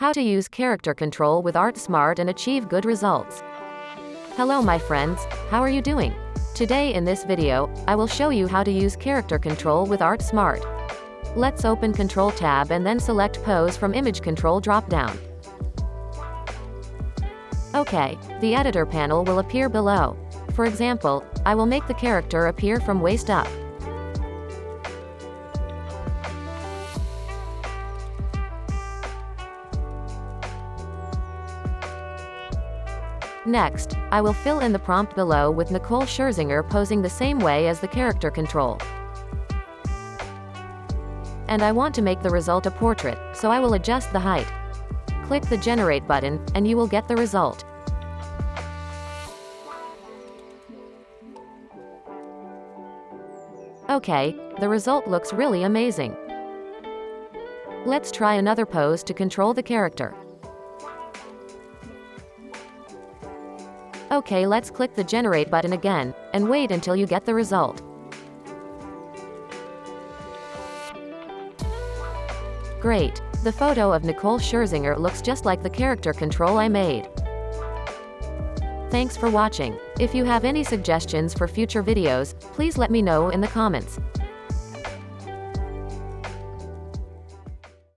How to use character control with Artsmart and achieve good results. Hello my friends, how are you doing? Today in this video, I will show you how to use character control with Artsmart. Let's open Control tab and then select Pose from Image Control drop-down. Okay, the editor panel will appear below. For example, I will make the character appear from waist up. Next, I will fill in the prompt below with Nicole Scherzinger posing the same way as the character control. And I want to make the result a portrait, so I will adjust the height. Click the Generate button, and you will get the result. Okay, the result looks really amazing. Let's try another pose to control the character. Okay, let's click the Generate button again, and wait until you get the result. Great! The photo of Nicole Scherzinger looks just like the character control I made. Thanks for watching. If you have any suggestions for future videos, please let me know in the comments.